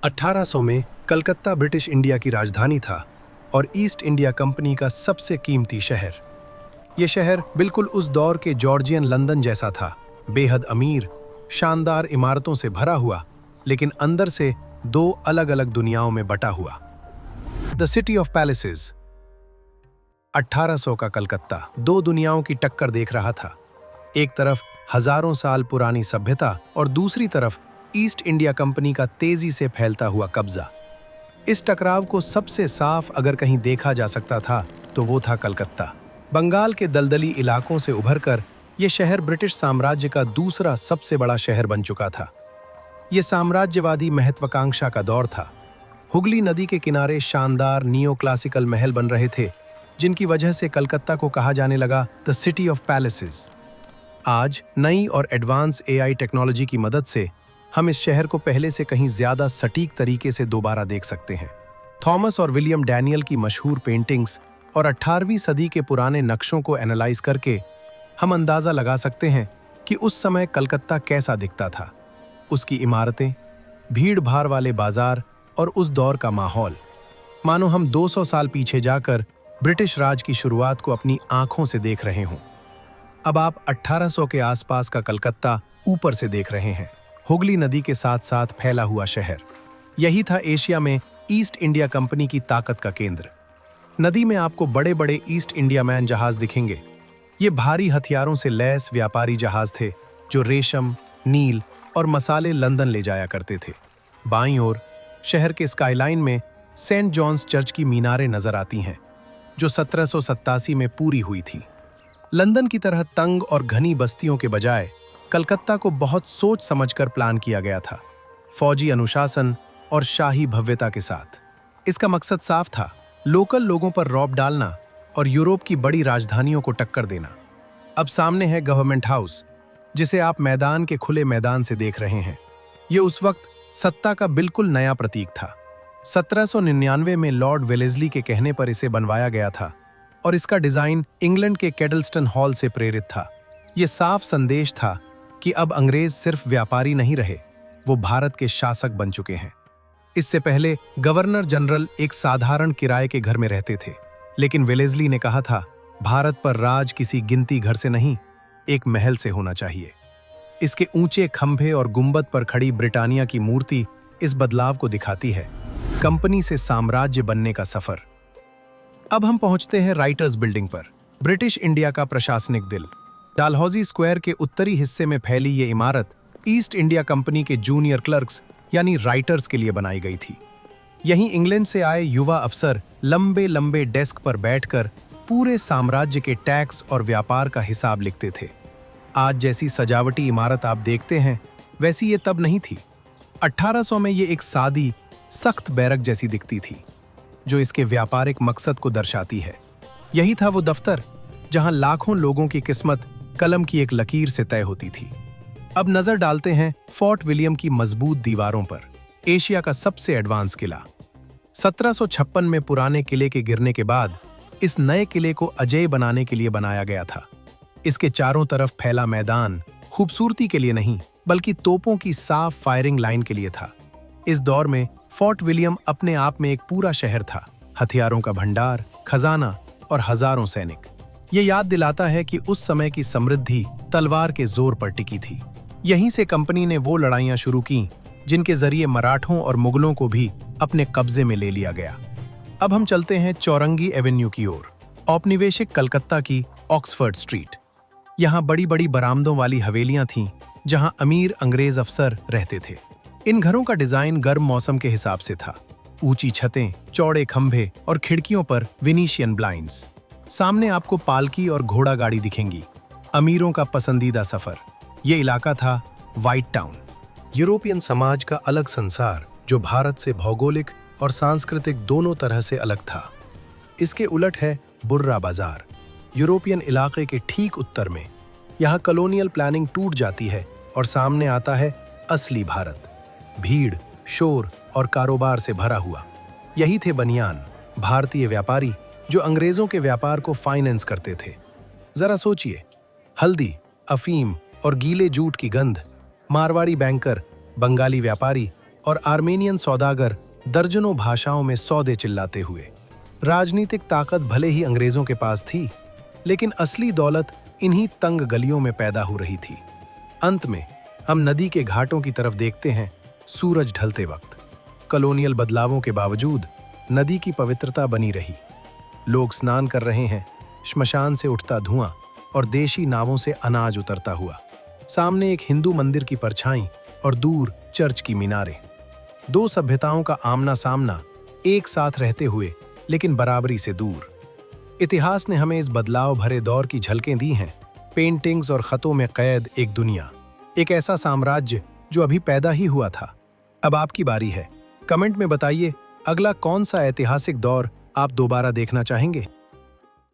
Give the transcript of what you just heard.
1800 में Calcutta British India की राजधानी था और ईस्ट इंडिया कंपनी का सबसे कीमती शहर। यह शहर बिल्कुल उस दौर के जॉर्जियन लंदन जैसा था, बेहद अमीर, शानदार इमारतों से भरा हुआ, लेकिन अंदर से दो अलग-अलग दुनियाओं में बटा हुआ। The city of palaces. 1800 का कलकत्ता दो दुनियाओं की टक्कर देख रहा था। एक तरफ हजारों साल पुरानी सभ्यता और दूसरी तरफ ईस्ट इंडिया कंपनी का तेजी से फैलता हुआ कब्जा। इस टकराव को सबसे साफ अगर कहीं देखा जा सकता था तो वो था कलकत्ता। बंगाल के दलदली इलाकों से उभरकर यह शहर ब्रिटिश साम्राज्य का दूसरा सबसे बड़ा शहर बन चुका था। ये साम्राज्यवादी महत्वाकांक्षा का दौर था। हुगली नदी के किनारे शानदार नियो क्लासिकल महल बन रहे थे, जिनकी वजह से कलकत्ता को कहा जाने लगा द सिटी ऑफ पैलेसेस। आज नई और एडवांस एआई टेक्नोलॉजी की मदद से हम इस शहर को पहले से कहीं ज्यादा सटीक तरीके से दोबारा देख सकते हैं। थॉमस और विलियम डैनियल की मशहूर पेंटिंग्स और 18वीं सदी के पुराने नक्शों को एनालाइज करके हम अंदाजा लगा सकते हैं कि उस समय कलकत्ता कैसा दिखता था। उसकी इमारतें, भीड़ भाड़ वाले बाजार और उस दौर का माहौल, मानो हम 200 साल पीछे जाकर ब्रिटिश राज की शुरुआत को अपनी आंखों से देख रहे हों। अब आप 1800 के आसपास का कलकत्ता ऊपर से देख रहे हैं, हुगली नदी के साथ साथ फैला हुआ शहर। यही था एशिया में ईस्ट इंडिया कंपनी की ताकत का केंद्र। नदी में आपको बड़े बड़े ईस्ट इंडिया मैन जहाज दिखेंगे। ये भारी हथियारों से लैस व्यापारी जहाज थे जो रेशम, नील और मसाले लंदन ले जाया करते थे। बाईं ओर शहर के स्काईलाइन में सेंट जॉन्स चर्च की मीनारें नजर आती हैं, जो 1787 में पूरी हुई थी। लंदन की तरह तंग और घनी बस्तियों के बजाय कलकत्ता को बहुत सोच समझकर प्लान किया गया था, फौजी अनुशासन और शाही भव्यता के साथ। इसका मकसद साफ था, लोकल लोगों पर रौब डालना और यूरोप की बड़ी राजधानियों को टक्कर देना। अब सामने है गवर्नमेंट हाउस, जिसे आप मैदान के खुले मैदान से देख रहे हैं। ये उस वक्त सत्ता का बिल्कुल नया प्रतीक था। 1799 में लॉर्ड वेलेस्ली के कहने पर इसे बनवाया गया था और इसका डिजाइन इंग्लैंड के कैडलस्टन हॉल से प्रेरित था। यह साफ संदेश था कि अब अंग्रेज सिर्फ व्यापारी नहीं रहे, वो भारत के शासक बन चुके हैं। इससे पहले गवर्नर जनरल एक साधारण किराए के घर में रहते थे, लेकिन वेलेस्ली ने कहा था, भारत पर राज किसी गिनती घर से नहीं, एक महल से होना चाहिए। इसके ऊंचे खंभे और गुंबद पर खड़ी ब्रिटानिया की मूर्ति इस बदलाव को दिखाती है, कंपनी से साम्राज्य बनने का सफर। अब हम पहुंचते हैं राइटर्स बिल्डिंग पर, ब्रिटिश इंडिया का प्रशासनिक दिल। डालहौजी स्क्वायर के उत्तरी हिस्से में फैली ये इमारत ईस्ट इंडिया कंपनी के जूनियर क्लर्क्स यानी राइटर्स के लिए बनाई गई थी। यहीं इंग्लैंड से आए युवा अफसर लंबे लंबे डेस्क पर बैठकर पूरे साम्राज्य के टैक्स और व्यापार का हिसाब लिखते थे। आज जैसी सजावटी इमारत आप देखते हैं, वैसी ये तब नहीं थी। 1800 में ये एक सादी, सख्त बैरक जैसी दिखती थी, जो इसके व्यापारिक मकसद को दर्शाती है। यही था वो दफ्तर जहां लाखों लोगों की किस्मत कलम की एक लकीर से तय होती थी। अब नजर डालते हैं फोर्ट विलियम की मजबूत दीवारों पर, एशिया का सबसे एडवांस किला। 1756 में पुराने किले के गिरने के बाद इस नए किले को अजेय बनाने के लिए बनाया गया था। इसके चारों तरफ फैला मैदान खूबसूरती के लिए नहीं, बल्कि तोपों की साफ फायरिंग लाइन के लिए था। इस दौर में फोर्ट विलियम अपने आप में एक पूरा शहर था, हथियारों का भंडार, खजाना और हजारों सैनिक। ये याद दिलाता है कि उस समय की समृद्धि तलवार के जोर पर टिकी थी। यहीं से कंपनी ने वो लड़ाइयां शुरू की जिनके जरिए मराठों और मुगलों को भी अपने कब्जे में ले लिया गया। अब हम चलते हैं चौरंगी एवेन्यू की ओर, औपनिवेशिक कलकत्ता की ऑक्सफोर्ड स्ट्रीट। यहाँ बड़ी बड़ी बरामदों वाली हवेलियां थीं, जहाँ अमीर अंग्रेज अफसर रहते थे। इन घरों का डिजाइन गर्म मौसम के हिसाब से था। ऊंची छतें, चौड़े खंभे और खिड़कियों पर वेनिशियन ब्लाइंड्स। सामने आपको पालकी और घोड़ा गाड़ी दिखेंगी, अमीरों का पसंदीदा सफर। ये इलाका था व्हाइट टाउन, यूरोपियन समाज का अलग संसार, जो भारत से भौगोलिक और सांस्कृतिक दोनों तरह से अलग था। इसके उलट है बुर्रा बाजार, यूरोपियन इलाके के ठीक उत्तर में। यहाँ कॉलोनियल प्लानिंग टूट जाती है और सामने आता है असली भारत, भीड़, शोर और कारोबार से भरा हुआ। यही थे बनियान, भारतीय व्यापारी जो अंग्रेजों के व्यापार को फाइनेंस करते थे। जरा सोचिए, हल्दी, अफीम और गीले जूट की गंध, मारवाड़ी बैंकर, बंगाली व्यापारी और आर्मेनियन सौदागर दर्जनों भाषाओं में सौदे चिल्लाते हुए। राजनीतिक ताकत भले ही अंग्रेजों के पास थी, लेकिन असली दौलत इन्हीं तंग गलियों में पैदा हो रही थी। अंत में हम नदी के घाटों की तरफ देखते हैं, सूरज ढलते वक्त। कॉलोनियल बदलावों के बावजूद नदी की पवित्रता बनी रही। लोग स्नान कर रहे हैं, श्मशान से उठता धुआं और देशी नावों से अनाज उतरता हुआ। सामने एक हिंदू मंदिर की परछाई और दूर चर्च की मीनारें। दो सभ्यताओं का आमना सामना, एक साथ रहते हुए लेकिन बराबरी से दूर। इतिहास ने हमें इस बदलाव भरे दौर की झलकें दी हैं। पेंटिंग्स और खतों में कैद एक दुनिया, एक ऐसा साम्राज्य जो अभी पैदा ही हुआ था। अब आपकी बारी है। कमेंट में बताइए, अगला कौन सा ऐतिहासिक दौर आप दोबारा देखना चाहेंगे।